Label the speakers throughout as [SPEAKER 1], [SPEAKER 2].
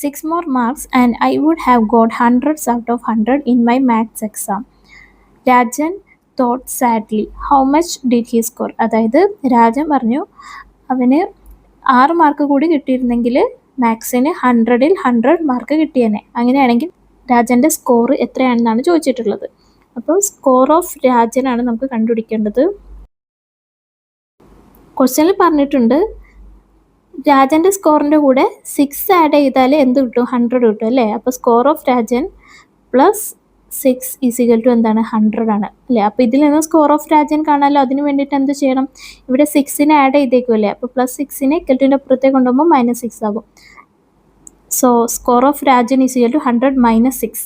[SPEAKER 1] 6 more marks and I would have got hundreds out of 100 in my maths exam. Rajan thought sadly how much did he score. അതായത് രാജൻ പറഞ്ഞു അവന് 6 mark കൂടി കിട്ടിയിരുന്നെങ്കിൽ മാത്സിന് 100ൽ 100 mark കിട്ടിയേനെ. അങ്ങനെയാണെങ്കിൽ രാജൻ്റെ score എത്രയാണെന്നാണ് ചോദിച്ചിട്ടുള്ളത്. അപ്പോൾ സ്കോർ ഓഫ് രാജനാണ് നമുക്ക് കണ്ടുപിടിക്കേണ്ടത്. ക്വസ്റ്റ്യനിൽ പറഞ്ഞിട്ടുണ്ട് രാജൻ്റെ സ്കോറിൻ്റെ കൂടെ 6 ആഡ് ചെയ്താൽ എന്ത് കിട്ടും? 100 കിട്ടും അല്ലേ. അപ്പോൾ score of Rajan plus 6 is equal to എന്താണ്? 100 ആണ് അല്ലേ. അപ്പോൾ ഇതിൽ നിന്ന് സ്കോർ ഓഫ് രാജൻ കാണാമല്ലോ. അതിന് വേണ്ടിയിട്ട് എന്ത് ചെയ്യണം? ഇവിടെ 6നെ ആഡ് ചെയ്തേക്കുമല്ലേ. അപ്പോൾ പ്ലസ് 6നെ ഇക്വൽ അപ്പുറത്തേക്ക് കൊണ്ടുപോകുമ്പോൾ -6 ആകും. So score of Rajan is equal to 100 - 6.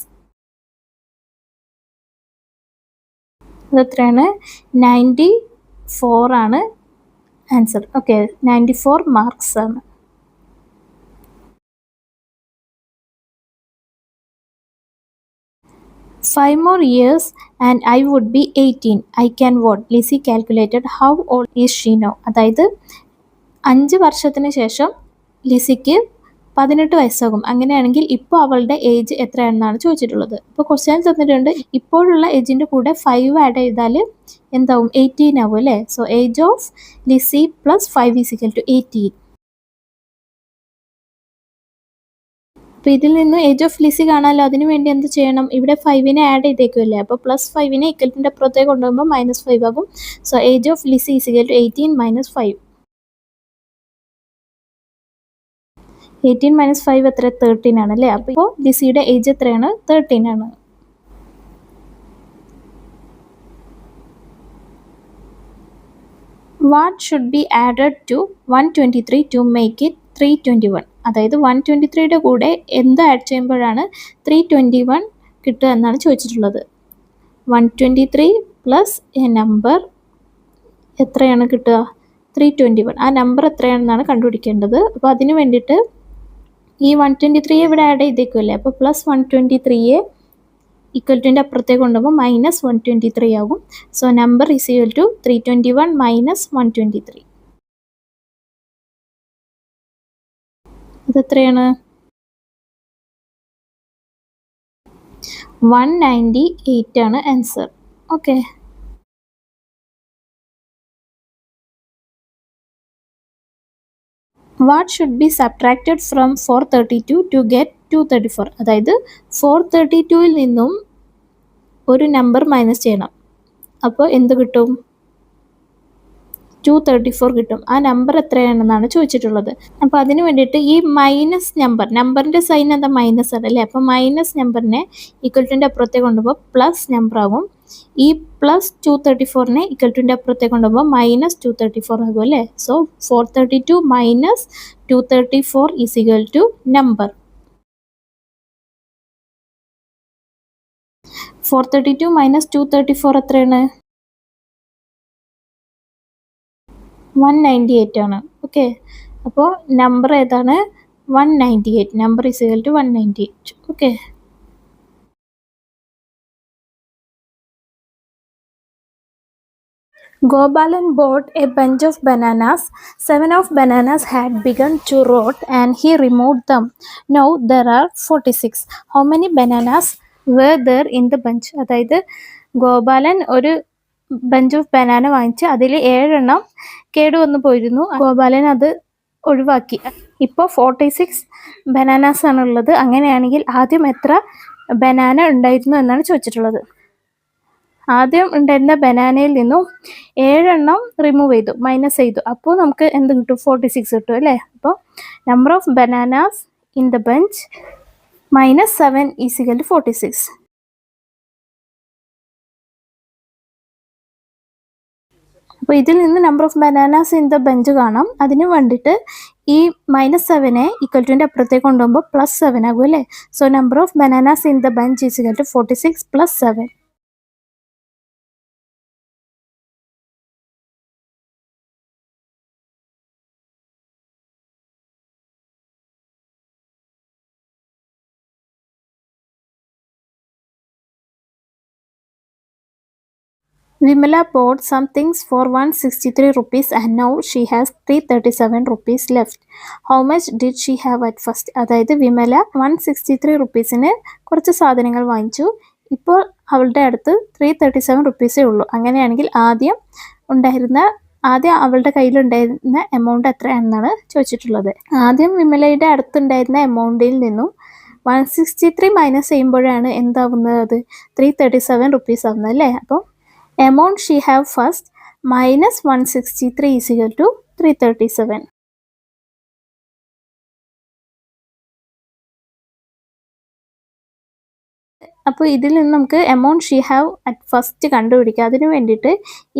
[SPEAKER 1] അതെത്രയാണ്? 94 ആണ് ആൻസർ. ഓക്കെ, 94 മാർക്സ് ആണ്. Five more years and I would be 18. I can vote. Lizzie calculated how old is she now. അതായത് 5 വർഷത്തിന് ശേഷം ലിസിക്ക് 18 വയസ്സാകും. അങ്ങനെയാണെങ്കിൽ ഇപ്പോൾ അവളുടെ ഏജ് എത്രയാണെന്നാണ് ചോദിച്ചിട്ടുള്ളത്. ഇപ്പോൾ ക്വസ്റ്റ്യൻ തന്നിട്ടുണ്ട് ഇപ്പോഴുള്ള ഏജിൻ്റെ കൂടെ 5 ആഡ് ചെയ്താൽ എന്താവും? 18 ആവും അല്ലേ. So age of Lissy plus 5 is equal to 18. അപ്പോൾ ഇതിൽ നിന്ന് ഏജ് ഓഫ് ലിസി കാണാമല്ലോ. അതിന് വേണ്ടി എന്ത് ചെയ്യണം? ഇവിടെ 5നെ ആഡ് ചെയ്തേക്കുമല്ലേ. അപ്പോൾ പ്ലസ് 5നെ ഇക്വലിൻ്റെ അപ്പുറത്തേക്ക് കൊണ്ടുപോകുമ്പോൾ -5 ആകും. So age of Lissy is equal to 18 - 5. 18 - 5 എത്ര? 13 ആണ് അല്ലേ. അപ്പോൾ ഇപ്പോൾ ലിസിയുടെ ഏജ് എത്രയാണ്? 13 ആണ്. What should be added to 123 to make it 321. അതായത് 123യുടെ കൂടെ എന്ത് ആഡ് ചെയ്യുമ്പോഴാണ് 321 കിട്ടുക എന്നാണ് ചോദിച്ചിട്ടുള്ളത്. 123 പ്ലസ് എ നമ്പർ എത്രയാണ് കിട്ടുക? 321. ആ നമ്പർ എത്രയാണെന്നാണ് കണ്ടുപിടിക്കേണ്ടത്. അപ്പോൾ അതിന് വേണ്ടിയിട്ട് ഈ 123യെ ഇവിടെ ആഡ് ചെയ്തേക്കുമല്ലേ. അപ്പോൾ പ്ലസ് 123യെ ഇക്വലിൻ്റെ അപ്പുറത്തേക്ക് കൊണ്ടുപോകുമ്പോൾ -123 ആകും. So number is equal to 321 - 123. ഇതെത്രയാണ്? 198 ആണ് answer. Okay, what should be subtracted from 432 to get 234. അതായത് 432ൽ നിന്നും ഒരു നമ്പർ മൈനസ് ചെയ്യണം. അപ്പോൾ എന്ത് കിട്ടും? 234 കിട്ടും. ആ നമ്പർ എത്രയാണെന്നാണ് ചോദിച്ചിട്ടുള്ളത്. അപ്പോൾ അതിന് വേണ്ടിയിട്ട് ഈ മൈനസ് നമ്പറിൻ്റെ സൈൻ എന്താ? മൈനസ് ആണ് അല്ലേ. അപ്പോൾ മൈനസ് നമ്പറിനെ ഇക്വലിൻ്റെ അപ്പുറത്തേക്ക് കൊണ്ടുപോകുമ്പോൾ പ്ലസ് നമ്പർ ആകും. ഈ പ്ലസ് 234നെ ഇക്വലിൻ്റെ അപ്പുറത്തേക്ക് കൊണ്ടുപോകുമ്പോൾ -234 ആകും അല്ലേ. So 432 - 234 is equal to number. 432 - 234 എത്രയാണ്? 198 ആണ്. ഓക്കെ, അപ്പോൾ നമ്പർ ഏതാണ്? 198. Number is equal to 198. Okay, Gopalan bought a bunch of bananas. 7 of bananas had begun to rot and he removed them. Now there are 46. How many bananas were there in the bunch? അതായത് ഗോപാലൻ ഒരു bunch of banana വാങ്ങിച്ച് അതിൽ 7 എണ്ണം കേടുവന്നു പോയിരുന്നു. ഗോപാലൻ അത് ഒഴിവാക്കി. ഇപ്പോൾ 46 bananas ആണുള്ളത്. അങ്ങനെയാണെങ്കിൽ ആദ്യം എത്ര ബനാന ഉണ്ടായിരുന്നു എന്നാണ് ചോദിച്ചിട്ടുള്ളത്. ആദ്യം ഉണ്ടായിരുന്ന ബനാനയിൽ നിന്നും 7 എണ്ണം റിമൂവ് ചെയ്തു, മൈനസ് ചെയ്തു. അപ്പോൾ നമുക്ക് എന്ത് കിട്ടും? 46 കിട്ടും അല്ലേ. അപ്പോൾ number of bananas in the bunch -7 is equal to 46. അപ്പോൾ ഇതിൽ നിന്ന് number of bananas in the bunch കാണാം. അതിന് വേണ്ടിയിട്ട് ഈ -7നെ ഇക്വലിൻ്റെ അപ്പുറത്തേക്ക് കൊണ്ടുപോകുമ്പോൾ +7 ആകും അല്ലേ. So number of bananas in the bunch is equal to 46 + 7. Vimala bought some things for 163 rupees and now she has 337 rupees left. How much did she have at first? അതായത് വിമല 163 റുപ്പീസിന് കുറച്ച് സാധനങ്ങൾ വാങ്ങിച്ചു. ഇപ്പോൾ അവളുടെ അടുത്ത് 337 റുപ്പീസേ ഉള്ളൂ. അങ്ങനെയാണെങ്കിൽ ആദ്യം അവളുടെ കയ്യിലുണ്ടായിരുന്ന എമൗണ്ട് എത്രയാണെന്നാണ് ചോദിച്ചിട്ടുള്ളത്. ആദ്യം വിമലയുടെ അടുത്തുണ്ടായിരുന്ന എമൗണ്ടിൽ നിന്നും 163 മൈനസ് ചെയ്യുമ്പോഴാണ് എന്താവുന്നത്, അത് 337 റുപ്പീസ് ആവുന്നത് അല്ലേ. അപ്പോൾ amount she have first minus 163 is equal to 337. അപ്പോൾ ഇതിൽ നിന്ന് നമുക്ക് amount she have at first കണ്ടുപിടിക്കുക. അതിന് വേണ്ടിയിട്ട്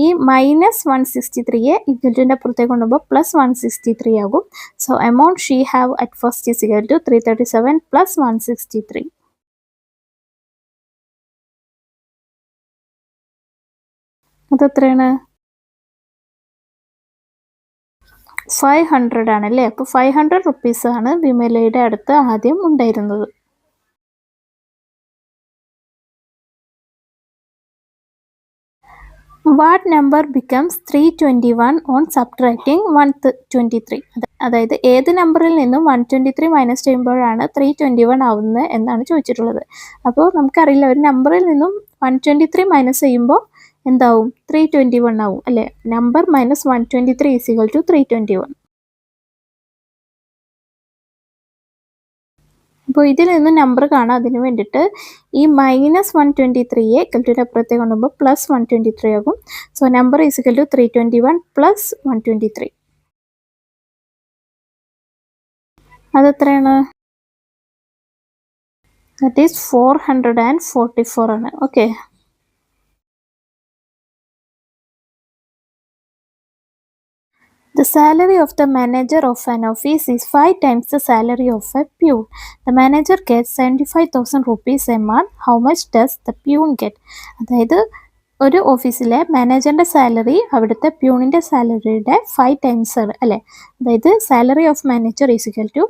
[SPEAKER 1] ഈ -163യെ ഇക്വലിൻ്റെ അപ്പുറത്തേക്ക് കൊണ്ടുപോകുമ്പോൾ +163 ആകും. So amount she have at first is equal to 337 + 163. അതെത്രയാണ്? 500 ആണല്ലേ. അപ്പോൾ 500 റുപ്പീസാണ് വിമലയുടെ അടുത്ത് ആദ്യം ഉണ്ടായിരുന്നത്. What number becomes 321 on subtracting 123? അതായത് ഏത് നമ്പറിൽ നിന്നും 123 മൈനസ് ചെയ്യുമ്പോഴാണ് 321 ആവുന്നത് എന്നാണ് ചോദിച്ചിട്ടുള്ളത്. അപ്പോൾ നമുക്കറിയില്ല, ഒരു നമ്പറിൽ നിന്നും 123 മൈനസ് ചെയ്യുമ്പോൾ എന്താവും? 321 ആവും അല്ലേ. Number minus 123 is equal to 321. അപ്പോൾ ഇതിൽ നിന്ന് നമ്പർ കാണാം. അതിന് വേണ്ടിയിട്ട് ഈ -123യെ ഇക്വലിൻ്റെ അപ്പുറത്തേക്ക് കൊണ്ടുപോകുമ്പോൾ +123 ആകും. So number is equal to 321 + 123. അതെത്രയാണ്? ദാറ്റ് ഈസ് 444 ആണ്. Okay. The salary of the manager of an office is 5 times the salary of a peon. The manager gets 75,000 rupees a month. How much does the peon get? അതായത് ഒരു ഓഫീസിലെ മാനേജറിൻ്റെ salary അവിടുത്തെ പ്യൂണിൻ്റെ സാലറിയുടെ 5 times ആണ് അല്ലേ. അതായത് salary of manager is equal to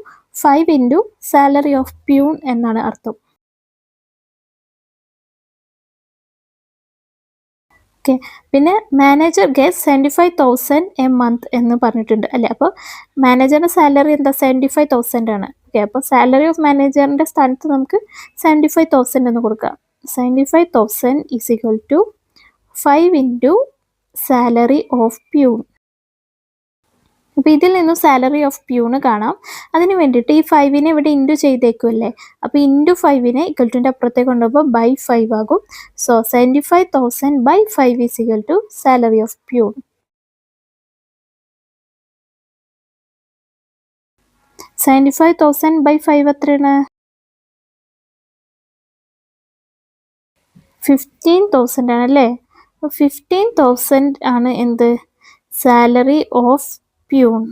[SPEAKER 1] 5 into salary of peon എന്നാണ് അർത്ഥം. Okay. പിന്നെ മാനേജർ ഗെറ്റ് 75,000 എ മന്ത് എന്ന് പറഞ്ഞിട്ടുണ്ട് അല്ലേ. അപ്പോൾ മാനേജറിൻ്റെ സാലറി എന്താ? 75,000 ആണ്. ഓക്കെ. അപ്പോൾ സാലറി ഓഫ് മാനേജറിൻ്റെ സ്ഥാനത്ത് നമുക്ക് 75,000 എന്ന് കൊടുക്കാം. 75,000 is equal to 5 into salary of peon. അപ്പോൾ ഇതിൽ നിന്നും സാലറി ഓഫ് പ്യൂണ് കാണാം. അതിന് വേണ്ടിയിട്ട് ഈ 5നെ ഇവിടെ ഇൻറ്റു ചെയ്തേക്കുമല്ലേ. അപ്പോൾ ഇൻറ്റു 5നെ ഇക്വലിൻ്റെ അപ്പുറത്തേക്ക് കൊണ്ടുപോകുമ്പോൾ /5 ആകും. So 75,000 /5 is equal to salary of peon. $75,000/5 എത്രയാണ്? 15,000 ആണല്ലേ. 15,000 ആണ് എന്ത്? Salary of peon.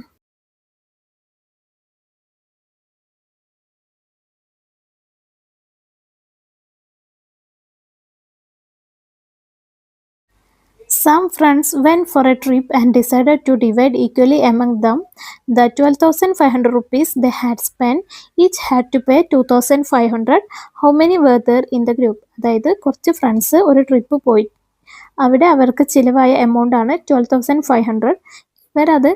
[SPEAKER 1] Some friends went for a trip and decided to divide equally among them the 12,500 rupees they had spent. Each had to pay 2,500. How many were there in the group? അതായത് കുറച്ച് friends ഒരു trip പോയി. അവിടെ അവർക്ക് ചിലവായ amount ആണ് 12,500. ഇവരത്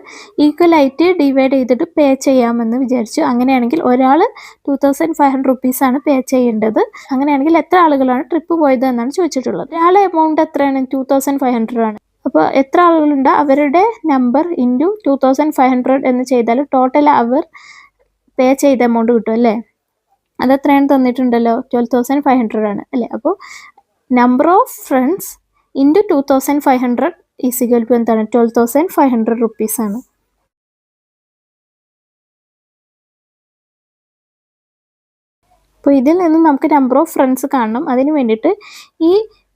[SPEAKER 1] ഈക്വലായിട്ട് divide ചെയ്തിട്ട് പേ ചെയ്യാമെന്ന് വിചാരിച്ചു. അങ്ങനെയാണെങ്കിൽ ഒരാൾ 2,500 റുപ്പീസാണ് പേ ചെയ്യേണ്ടത്. അങ്ങനെയാണെങ്കിൽ എത്ര ആളുകളാണ് ട്രിപ്പ് പോയത് എന്നാണ് ചോദിച്ചിട്ടുള്ളത്. ഒരാളെ എമൗണ്ട് എത്രയാണ്? 2,500 ആണ്. അപ്പോൾ എത്ര ആളുകളുണ്ട് അവരുടെ നമ്പർ ഇൻറ്റു 2,500 എന്ന് ചെയ്താൽ ടോട്ടൽ അവർ പേ ചെയ്ത എമൗണ്ട് കിട്ടും അല്ലേ. അതെത്രയാണ് തന്നിട്ടുണ്ടല്ലോ? 12,500 ആണ് അല്ലേ. അപ്പോൾ number of friends into 2,500 is equal to എന്താണ്? 12,500 റുപ്പീസ് ആണ്. അപ്പോൾ ഇതിൽ നിന്ന് നമുക്ക് നമ്പർ ഓഫ് ഫ്രണ്ട്സ് കാണണം. അതിന് വേണ്ടിയിട്ട് ഈ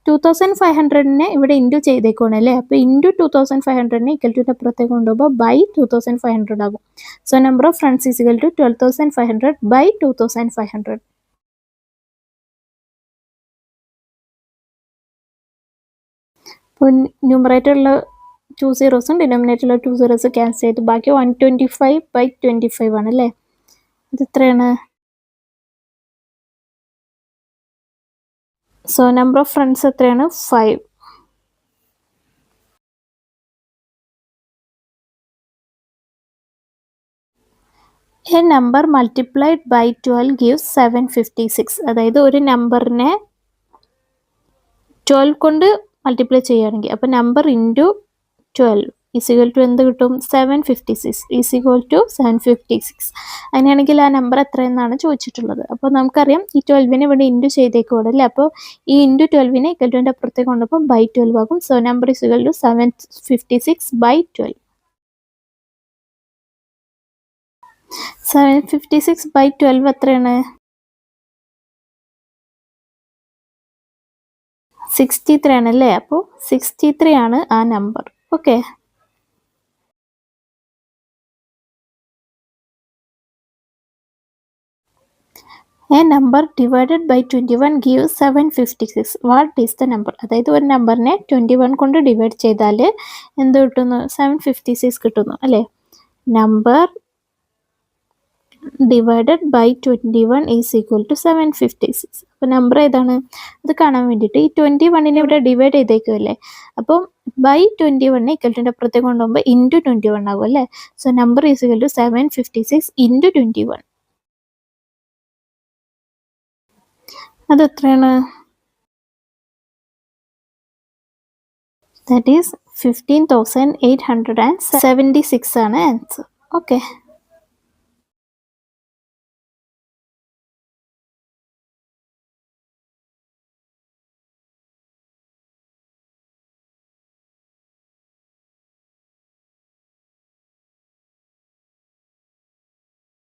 [SPEAKER 1] 2,500നെ ഇവിടെ ഇൻറ്റു ചെയ്തേക്കുവാണ് അല്ലേ. അപ്പോൾ ഇൻറ്റു 2,500നെ ഈക്വൽ ടു അപ്പുറത്തേക്ക് കൊണ്ടുപോകുമ്പോൾ /2,500 ആകും. So number of friends is equal to 12,500 /2,500. അപ്പോൾ ന്യൂമറേറ്ററിലുള്ള 2 zeros ഡിനോമിനേറ്ററിലുള്ള 2 zeros ക്യാൻസൽ ചെയ്ത് ബാക്കി 125/25 ആണ് അല്ലേ. അത് എത്രയാണ്? സോ നമ്പർ ഓഫ് ഫ്രണ്ട്സ് എത്രയാണ്? 5. A number multiplied by 12 gives 756. അതായത് ഒരു നമ്പറിനെ 12 കൊണ്ട് മൾട്ടിപ്ലൈ ചെയ്യുകയാണെങ്കിൽ അപ്പോൾ നമ്പർ ഇൻറ്റു 12 ഈസിക്വൽ ടു എന്ത് കിട്ടും? 756 ഈസിക്വൽ ടു 756. അങ്ങനെയാണെങ്കിൽ ആ നമ്പർ എത്രയെന്നാണ് ചോദിച്ചിട്ടുള്ളത്. അപ്പോൾ നമുക്കറിയാം ഈ 12നെ ഇവിടെ ഇൻറ്റു ചെയ്തേക്കുവാണ് അല്ലേ. അപ്പോൾ ഈ ഇൻറ്റു 12നെ ഈക്വൽ ടുവിൻ്റെ അപ്പുറത്തേക്ക് കൊണ്ടുപോകുമ്പോൾ ബൈ 12 ആകും. So number is equal to 756 by 12. 756 by 12 എത്രയാണ്? 63 ആണല്ലേ. അപ്പോൾ 63 ആണ് ആ number. Okay. A number divided by 21 gives 756. What is the number? അതായത് ഒരു നമ്പറിനെ 21 കൊണ്ട് ഡിവൈഡ് ചെയ്താൽ എന്ത് കിട്ടുന്നു? 756 കിട്ടുന്നു അല്ലേ. Number divided by 21 is equal to 756. അപ്പോൾ നമ്പർ ഏതാണ് അത് കാണാൻ വേണ്ടിയിട്ട് ഈ 21നെ ഇവിടെ ഡിവൈഡ് ചെയ്തേക്കുമല്ലേ. അപ്പം ബൈ 21 ഈക്വൽ ടുൻ്റെ അപ്പുറത്തേക്ക് കൊണ്ടുപോകുമ്പോൾ ഇൻറ്റു 21 ആകും അല്ലേ. So number is equal to 756 into 21. അത് എത്രയാണ്? ദാറ്റ് ഈസ് 15,876 ആണ് ആൻസർ. ഓക്കെ.